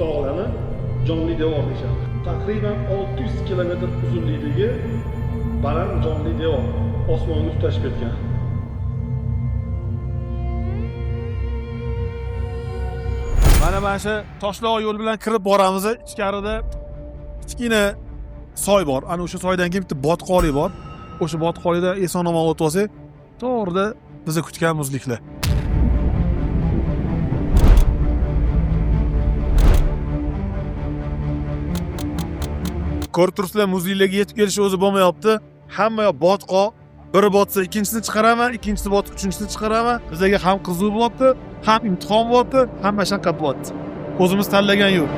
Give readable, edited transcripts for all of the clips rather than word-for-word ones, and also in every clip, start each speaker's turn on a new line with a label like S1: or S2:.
S1: tog'larni jonli devor deyishadi. Taqriban 600 kilometr uzunlikdagi baland jonli devor osmonga tutashib ketgan. Mana shu Toshloq yo'l bilan kirib boramiz. Ichkarida kichkina soy bor. Ana o'sha soydan keyin bitta botqo'li bor. O'sha botqo'lida eson-omon o'tib olsak, to'g'rida bizni kutgan muzliklar. Ko'rib turibsizlar, muzliklarga yetib kelish o'zi bo'lmayapti. Hamma yoq botqoq. Biri botsa ikkinchisini chiqaraman, ikkinchisi botib uchinchisini chiqaraman. Bizlarga ham qiziq bo'lyapti, ham imtihon bo'lyapti, hamma shunqa bo'lyapti. O'zimiz tanlagan yo'l.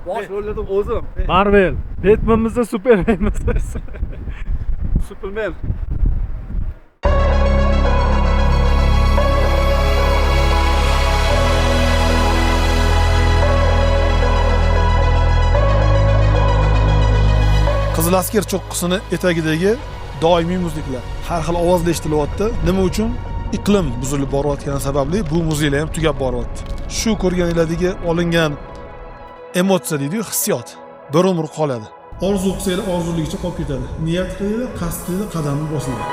S1: Bosh rolda o'zim.
S2: Marvel, Batman'mizda Superman'miz.
S1: Superman. Qizil askar cho'qqisini etagidagi doimiy muzliklar. Har xil ovozlar eshitilyapti. Nima uchun? Iqlim buzilib borayotgani sababli bu muzeylar ham tugab boryapti. Shu ko'rganinglardagi olingan emotsiya deydi-yu, hissiyot bir umr qoladi. Orzu qilsanglar orzuligicha qolib ketadi. Niyat qilinglar, qasd qilinglar, qadamni bosinglar.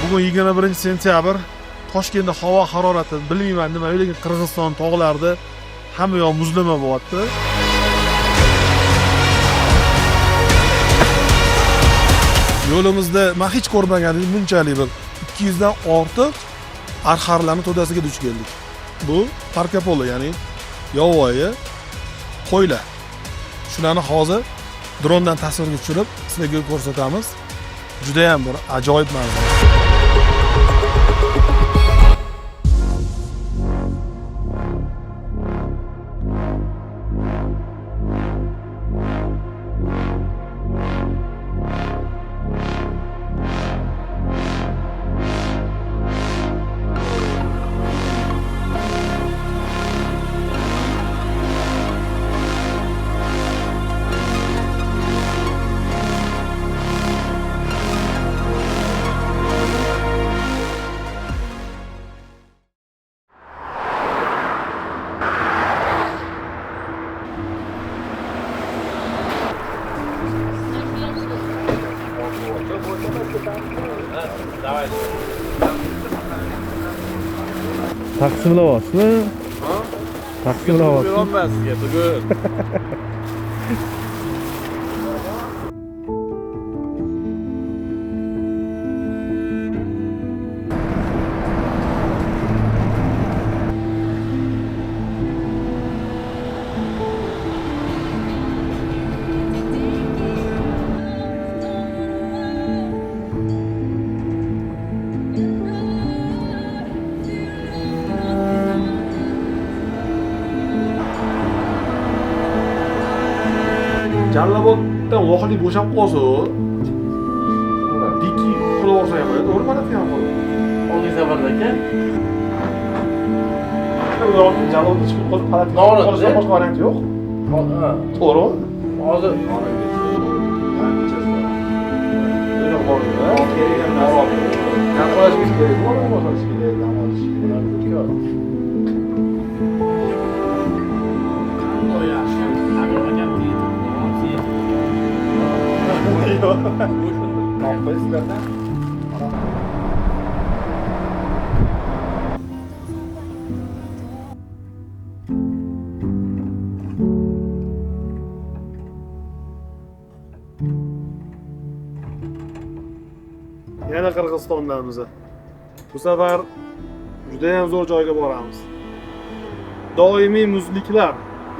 S1: Bugun 21-sentyabr. Toshkentda havo harorati bilmayman nima, lekin Qirg'iziston tog'larida hamma yoq muzlama bo'lyapti. Yo'limizda men hech ko'rmaganim bunchalik bir 200 dan ortiq arxarlarni to'dasiga duch keldik. Bu Marco Polo, ya'ni yovvoyi qo'ylar. Shularni hozir drondan tasvirga tushirib sizlarga ko'rsatamiz. Juda ham bir ajoyib manzara.
S2: Taqsimlayapsizmi? Taqsimlayapsiz.
S1: Bo'lmas sizga bugun. Jallaboddan vohali bo'shab qolsa, dikki qilib olsa ham bo'ladi, to'g'ri mana ham bo'ladi.
S3: Oldi safarda aka.
S1: Ularning Jallabodga chiqib qolib palatga qolishdan boshqa variant yo'q.
S3: Ha.
S1: To'g'ri.
S3: Hozir
S1: Qanqalash kerak, nima bo'lish kerak, dam olish kerak. Yana Qirg'izistondamiz. Bu safar juda ham zo'r joyga boramiz. Doimiy muzliklar,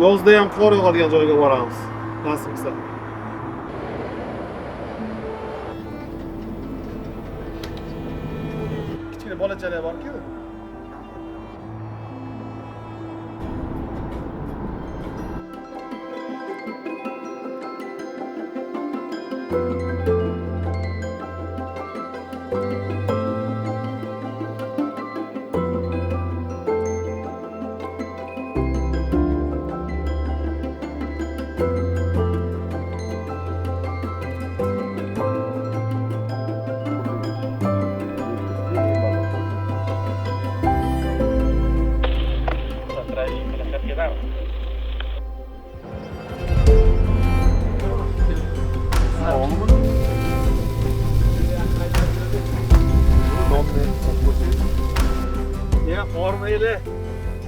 S1: yozda ham qor yog'adigan joyga boramiz. Nasib qilsa. Kichkina bolachalar bor-ku.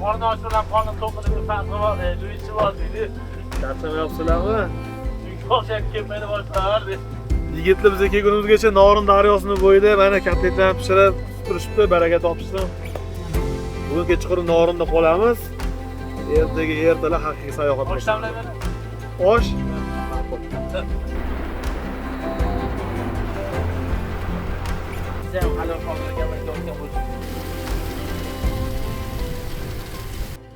S3: Qorni ochilgan qorni to'qida bir farqi bor, jo'yichi bor deydi. Darsa yo'qsilarmi? O'xshab kelmaydi boshlar.
S1: Yigitlar biz kelgunimizgacha Norin daryosini bo'yida mana kotletlarni pishirib turishibdi, baraka topishsin. Bugun kechqurun Norinda qolamiz. Ertalar haqiqiy sayohat.
S3: Boshlamlayman.
S1: Osh.
S3: Sen hali qolgan bo'lsa.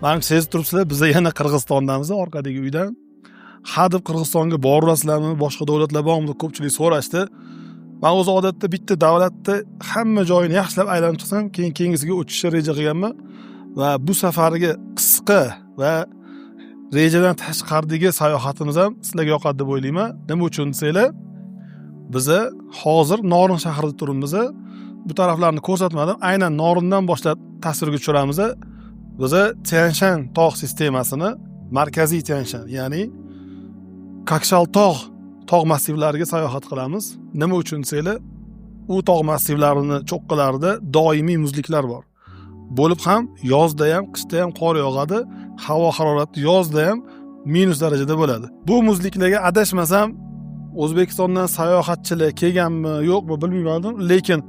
S1: Mana sezib turibsizlar, biz yana Qirg'izistondamiz, orqadagi uydan. Hadeb Qirg'izistonga borasizlarmi, boshqa davlatlar bormi deb ko'pchilik so'rashdi. Men o'z odatda bitta davlatda hamma joyini yaxshilab aylanib chiqsam, keyingisiga o'tishni reja qilganman va bu safargi qisqa va rejadan tashqaridagi sayohatimiz ham sizlarga yoqadi deb o'ylayman. Nima uchun desanglar, biz hozir Norin shahrida turibmiz. Bu taraflarni ko'rsatmadim. Aynan Norindan boshlab tasvirga tushiramiz. Biz Tianshan tog' sistemasini, markaziy Tianshan, ya'ni Kakshal tog' massivlariga sayohat qilamiz. Nima uchun desanglar, u tog' massivlarini cho'qqalarida doimiy muzliklar bor. Bo'lib ham yozda ham, qishda ham qor yog'adi. Havo harorati yozda ham minus darajada bo'ladi. Bu muzliklarga adashmasam O'zbekistondan sayohatchilar kelganmi, yo'qmi bilmayman, lekin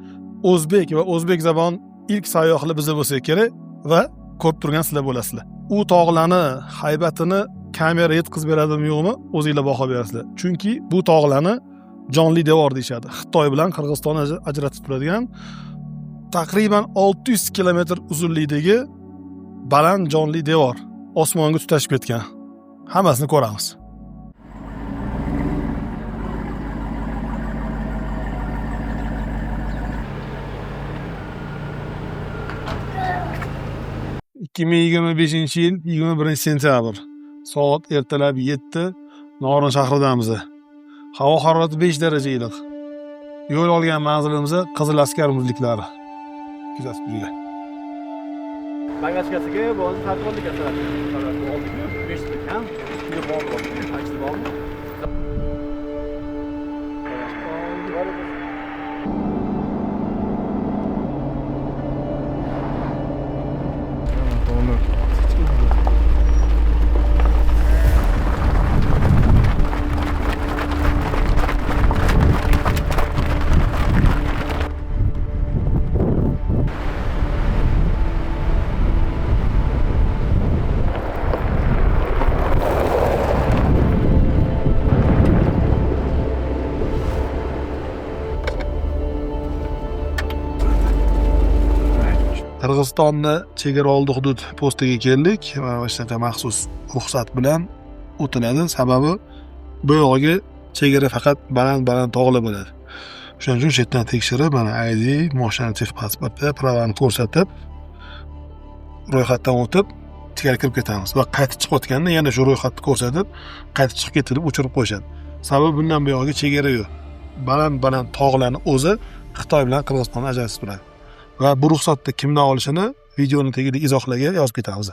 S1: o'zbek va o'zbek zabon ilk sayohatlar bizda bo'lsa kerak va ko'rib turgan sizlar bo'lasizlar. U tog'larni haybatini kamera yetkazib beradimi yo'qmi, o'zingizlar baho berasizlar. Chunki bu tog'larni jonli devor deyshadi. Xitoy bilan Qirg'izistonni ajratib turadigan taqriban 600 kilometr uzunlikdagi baland jonli devor osmonga tutashib ketgan. Hammasini ko'ramiz. ...2025 yil 21 sentyabr. Soat ertalab 7. Norin shahridamiz. Havo harorati 5 daraja iliq. Yo'l olgan manzilimiz Qizil askar muzliklari. Kuzatib turinglar.
S3: Bagajkasiga bo'ldi, tartibli kasalar. 5 ta kam, unga bog'liq. Aytib bormi?
S1: Qirg'izistonni chegaraoldi hudud postiga keldik va o'shanaqa maxsus ruxsat bilan o'tiladi. Sababi bu yo'lga chegara faqat baland tog'lar bo'ladi. Shuning uchun chetdan tekshirib, mana ID, mashina pasporti, pravani ko'rsatib, ro'yxatdan o'tib, ichkari kirib ketamiz va qaytib chiqayotganda yana shu ro'yxatni ko'rsatib, qaytib chiqib ketilib o'chirib qo'yishadi. Sababi bundan bu yo'lga chegara yo'q. Baland tog'larni o'zi Xitoy bilan Qirg'izistonni ajratib turadi. Va bu ruxsatni kimdan olishini videoning tagida izohlarga yozib ketamiz.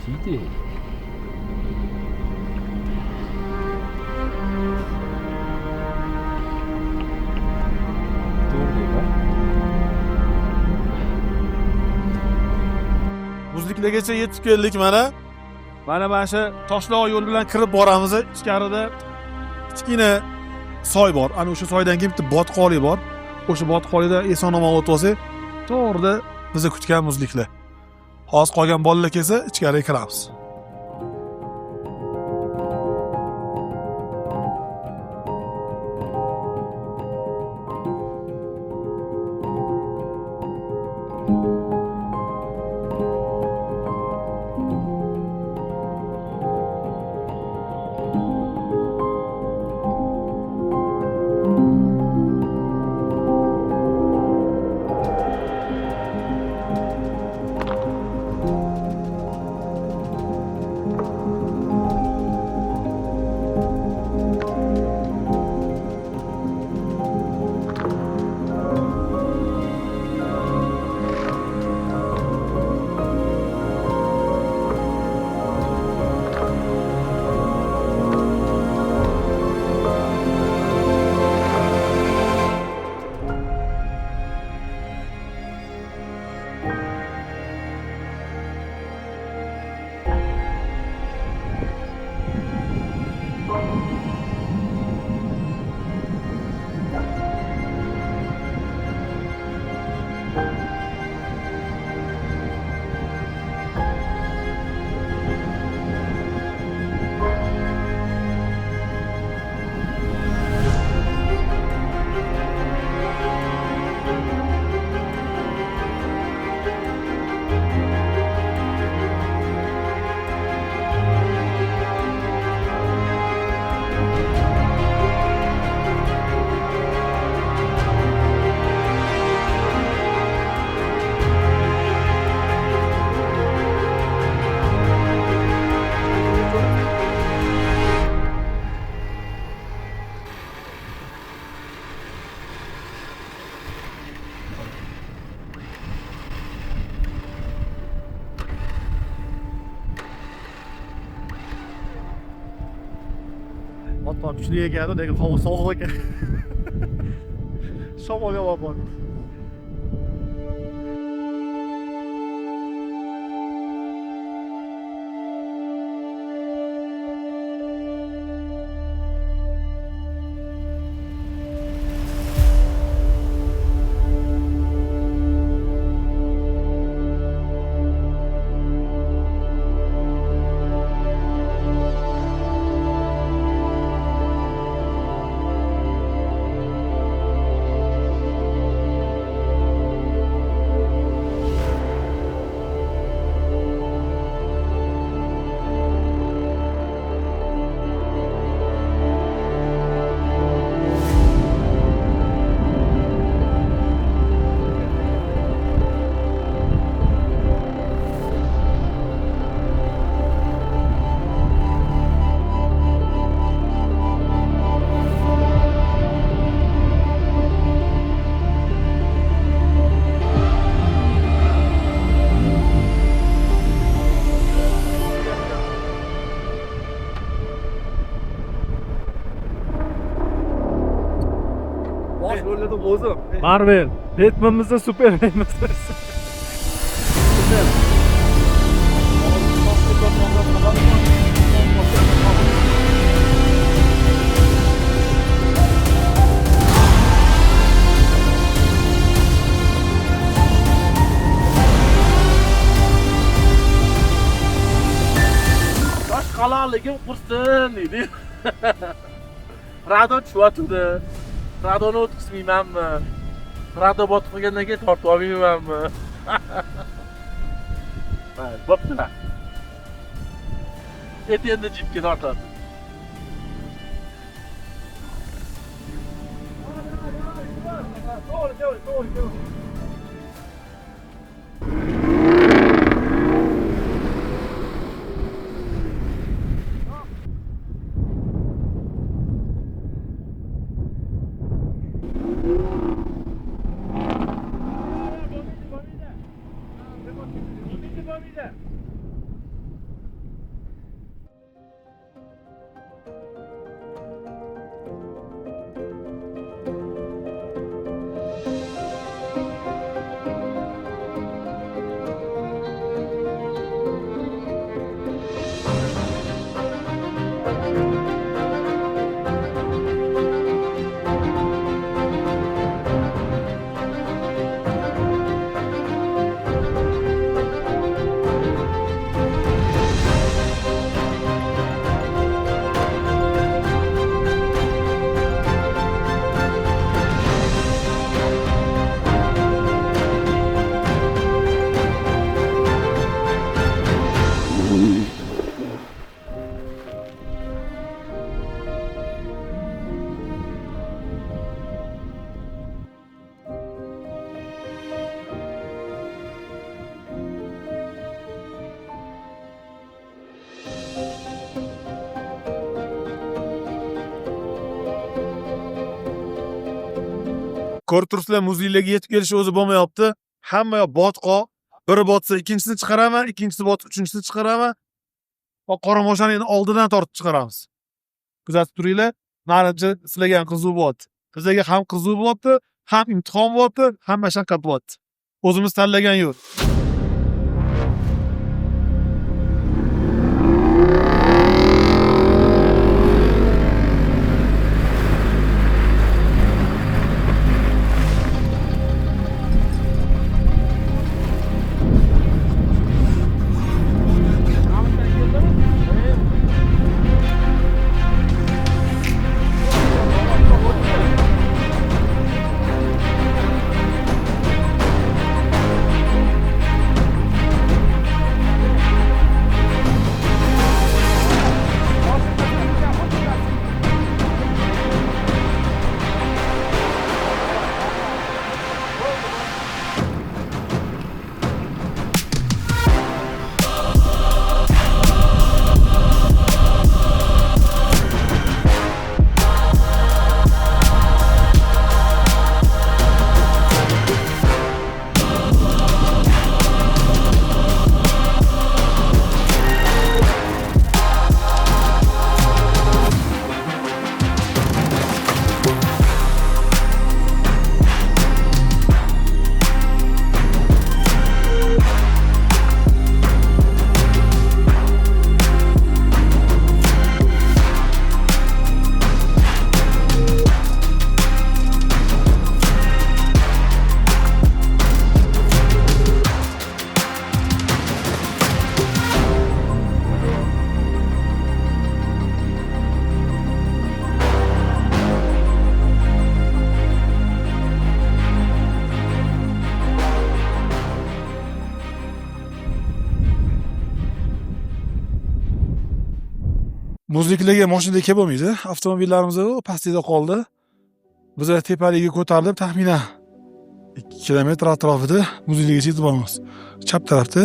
S3: Ciddi.
S1: Muzliklargacha yetib keldik mana. Mana shu Toshloq yo'l bilan kirib boramiz. Ichkarida kichkina soy bor. Ana o'sha soydan keyin bitta botqo'li bor. O'sha botqo'lida eson-omon o'tib olsak, to'g'rida bizni kutgan muzliklar. Hozir qolgan bolalar kelsa, ichkariga kiramiz.
S2: Hatta kuchli ekan, lekin havo sovuq ekan. Shamol yog'ib bor. Marvel, Batman'mizda Superman'miz.
S3: Tosh qalonligim qursin deydi. Rado tushyapti. Radoni o'tkazmaymanmi? Rado botib qolgandan keyin tortib olmaymanmi? Bo'pti. Endi jipga tortadi. To'g'ri.
S1: ko'rib turibsizlar, muzeylarga yetib kelish o'zi bo'lmayapti. Hamma yoq botqoq. Biri botsa ikkinchisini chiqaraman, ikkinchisi botsa uchinchisini chiqaraman. Va qora mashinani oldidan tortib chiqaramiz. Kuzatib turinglar. Menimcha sizlarga ham qiziq bo'lyapti. Bizlarga ham qiziq bo'lyapti, ham imtihon bo'lyapti, ham mashaqqat bo'lyapti. O'zimiz tanlagan yo'l. Muzliklarga mashinada kelib bo'lmaydi. Avtomobillarimiz pastda qoldi. Biz tepaligiga ko'tarilib, taxminan 2 kilometr atrofida muzliklarga yetib boramiz. Chap tarafda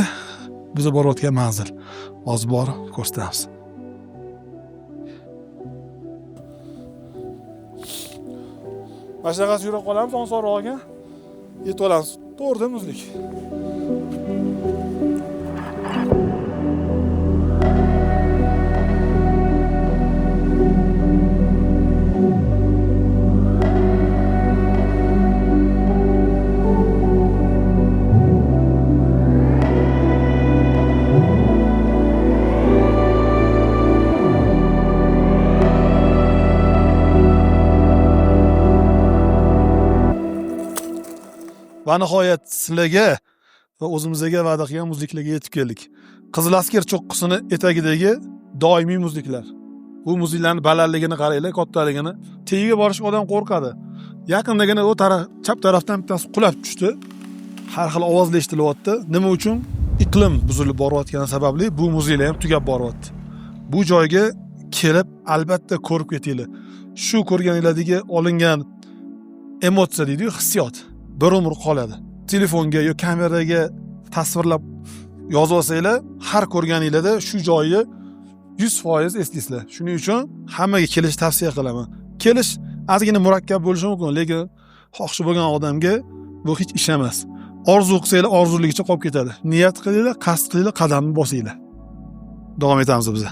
S1: biz borayotgan manzil. Hozir borib ko'rsatamiz. Mashaqasi yurib qolamiz, osonroqga yetib olamiz. To'g'rida muzlik. Va nihoyat sizlarga va o'zimizga va'da qilgan muzliklarga yetib keldik. Qizil askar cho'qqisining etagidagi doimiy muzliklar. Bu muzliklarning balandligini qaranglar, kattaligini. Tagiga borishga odam qo'rqadi. Yaqindagina o taraf, chap tarafdan bittasi qulab tushdi. Har xil ovozlar eshitilyapti. Nima uchun? Iqlim buzilib borayotgani sababli bu muzeylar ham tugab boryapti. Bu joyga kelib albatta ko'rib ketinglar. Shu ko'rganinglardagi olingan emotsiya deydi-ku, hissiyot bir umr qoladi. Telefonga yo kameraga tasvirlab yozib olsanglar, har ko'rganinglarda shu joyni 100% eslaysizlar. Shuning uchun hammaga kelish tavsiya qilaman. Kelish ozgina murakkab bo'lishi mumkin, lekin xohishi bo'lgan odamga bu hech ish emas. Orzu qilsanglar, orzuligicha qolib ketadi. Niyat qilinglar, qasd qilinglar, qadamni bosinglar. Davom etamiz biz.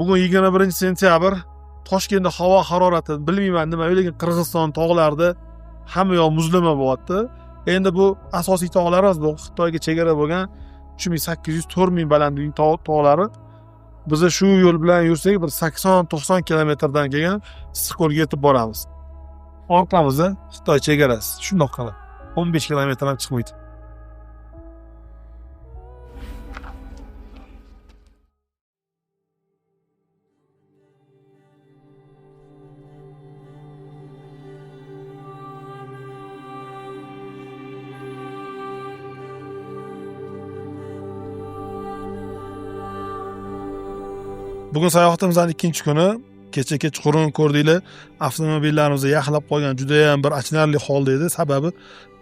S1: Bugun 21-sentyabr. Toshkentda havo harorati bilmayman nima, lekin Qirg'iziston tog'larida hamma yoq muzlama bo'lyapti. Endi bu asosiy tog'lar emas, bu Xitoyga chegara bo'lgan 3800-4000 balandlik tog'lari. Biz shu yo'l bilan yursak bir 80-90 kilometrdan keyin Issiqko'lga yetib boramiz. Orqamizda Xitoy chegarasi. Shundoq qilib 15 kilometr ham chiqmaydi. Bugun sayohatimizning ikkinchi kuni. Kecha kechqurun ko'rdinglar, avtomobillarimizni yaxlab qo'ygan juda ham bir achinarli holda edi. Sababi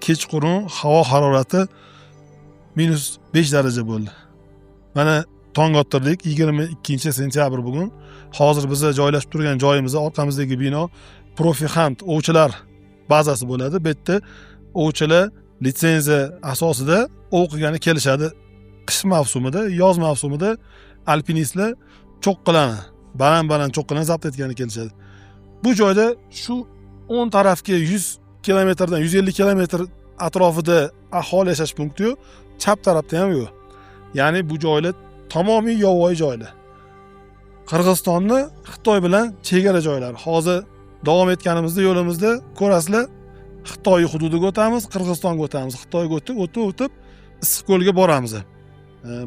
S1: kechqurun havo harorati -5 daraja bo'ldi. Mana tong ottirdik, 22-sentyabr bugun. Hozir biz joylashib turgan joyimizda orqamizdagi bino Profixant ovchilar bazasi bo'ladi. Bu yerda ovchilar litsenziya asosida o'qigani kelishadi. Qish mavsumida, yoz mavsumida alpinistlar cho'qqilani, baland cho'qqilani zabt etgani kelishadi. Bu joyda shu 10 tarafga 100 kilometrdan 150 kilometr atrofida aholi yashash punkti yo'q, chap tarafda ham yo'q. Ya'ni bu joylar tamomiy yovvoyi joylar. Qirg'izistonni Xitoy bilan chegara joylari. Hozir davom etganimizda yo'limizda ko'rasizlar, Xitoy hududiga o'tamiz, Qirg'izistonga o'tamiz, Xitoyga o'tib Issiqko'lga boramiz.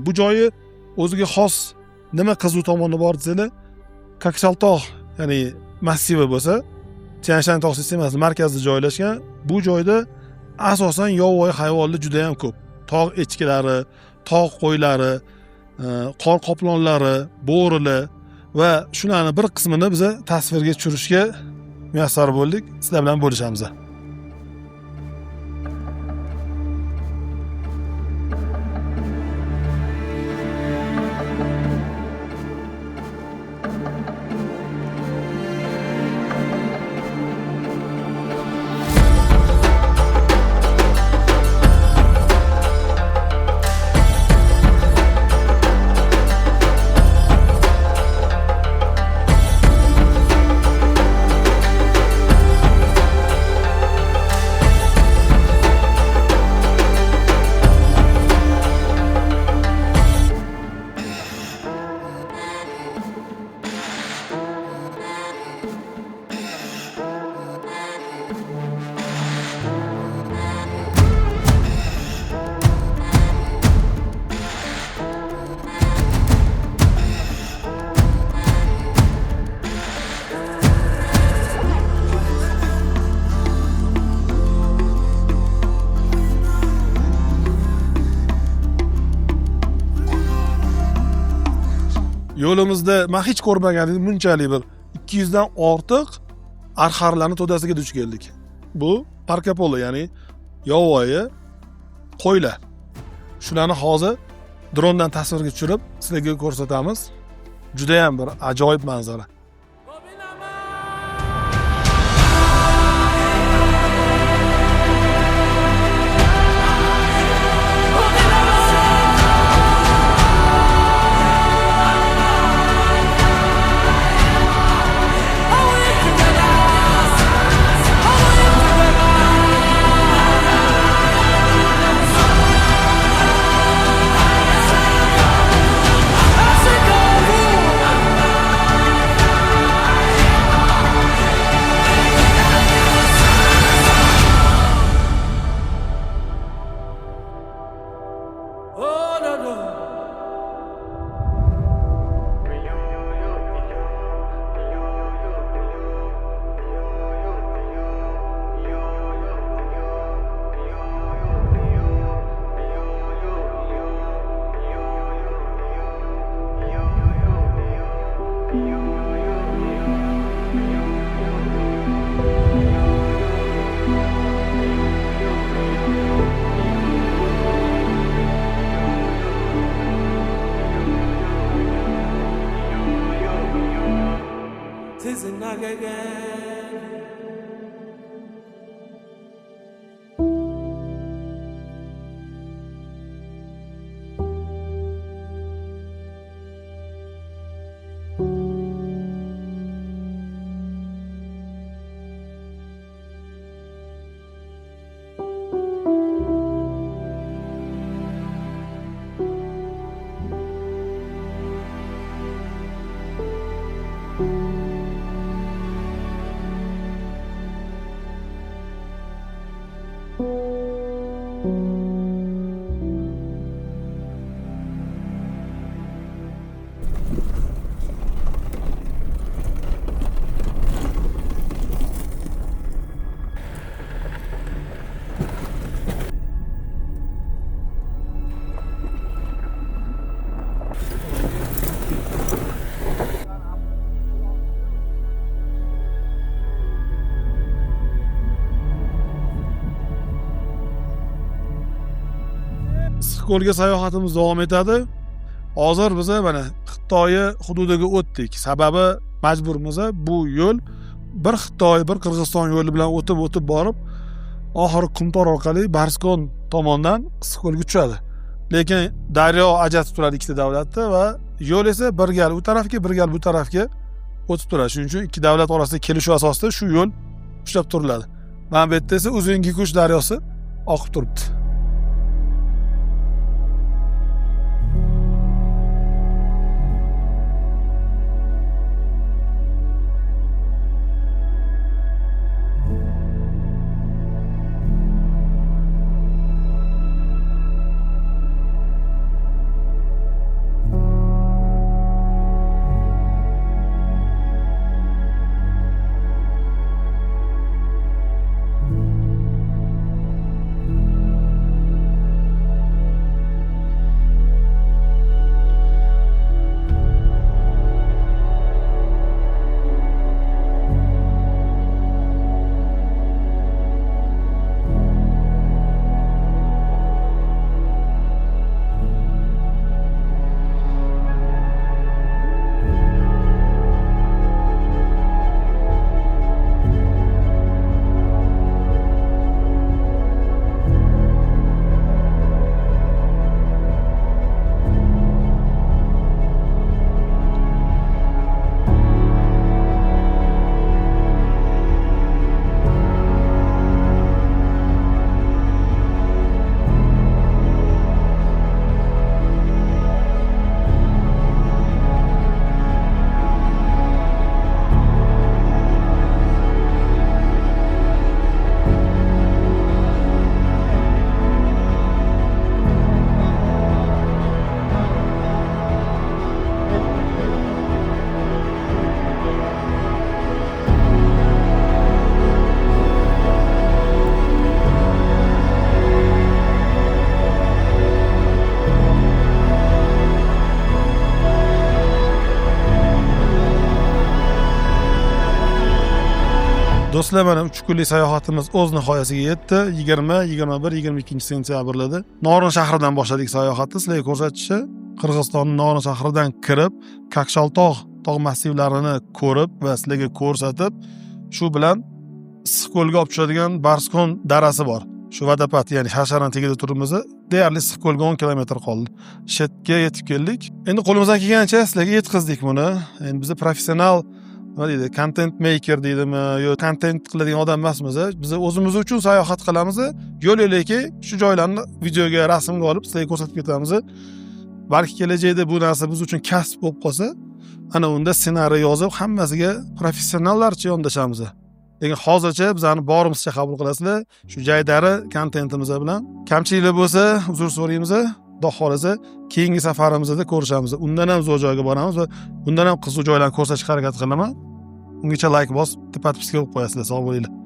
S1: Bu joyi o'ziga xos nima qiziq tomoni bor desanglar, Kokshaltog', ya'ni massivi bo'lsa, Tianshan tog' sistemasi markazida joylashgan. Bu joyda asosan yovvoyi hayvonlar juda ham ko'p. Tog' echkilari, tog' qo'ylari, qor qoplonlari, bo'rilar va shularning bir qismini biz tasvirga tushirishga muvaffaq bo'ldik. Sizlar bilan bo'lishamiz. Yo'limizda men hech ko'rmagan edim, bunchalik bir 200 dan ortiq arxarlarning to'dasiga duch keldik. Bu parkapolo, ya'ni yovvoyi qo'ylar. Shularni hozir drondan tasvirga tushirib sizlarga ko'rsatamiz. Juda ham bir ajoyib manzara. Issiqko'lga sayohatimiz davom etadi. Hozir biz mana Xitoy hududiga o'tdik. Sababi majburmiz. Bu yo'l bir Xitoy, bir Qirg'iziston yo'li bilan o'tib borib, oxiri Qumtor orqali Barskon tomondan Issiqko'lga tushadi. Lekin daryo ajratib turadi ikkita davlatni va yo'l esa bir gal u tarafga, bir gal bu tarafga o'tib turadi. Shuning uchun ikki davlat orasida kelishuv asosida shu yo'l ushlab turiladi. Mana bu yerda esa Uzungikush daryosi oqib turibdi. Do'stlar, mana 3 kunlik sayohatimiz o'z nihoyasiga yetdi. 20, 21, 22 sentyabrlarda Norin shahridan boshladik sayohatni. Sizlarga ko'rsatishchi Qirg'izistonning Norin shahridan kirib, Kakshal-tog' tog' massivlarini ko'rib va sizlarga ko'rsatib, shu bilan Issiqko'lga olib tushadigan Barskon darasi bor. Shu vodopad, ya'ni sharsharani tagida turibmiz. Deyarli Issiqko'lga 10 kilometr qoldi. Shetga yetib keldik. Endi qo'limizdan kelgancha sizlarga yetkazdik buni. Endi biz professional nima deydi, content maker deydimi, yo content qiladigan odam emasmiz. Biz o'zimiz uchun sayohat qilamiz. Yo'l-yo'laki shu joylarni videoga, rasmga olib sizlarga ko'rsatib ketamiz. Balki kelajakda bu narsa biz uchun kasb bo'lib qolsa, ana unda ssenariy yozib, hammasiga professionallarcha yondashamiz. Lekin hozircha bizani borimizcha qabul qilasizlar. Shu jaydari kontentimiz bilan kamchiliklar bo'lsa, uzr so'raymiz. Xudo xolasa keyingi safarimizda ko'rishamiz. Undan ham zo'r joyga boramiz va bundan ham qiziq joylarni ko'rsatishga harakat qilaman. Ungacha like bosib, podpiska qilib qo'yasizlar. Sog' bo'linglar.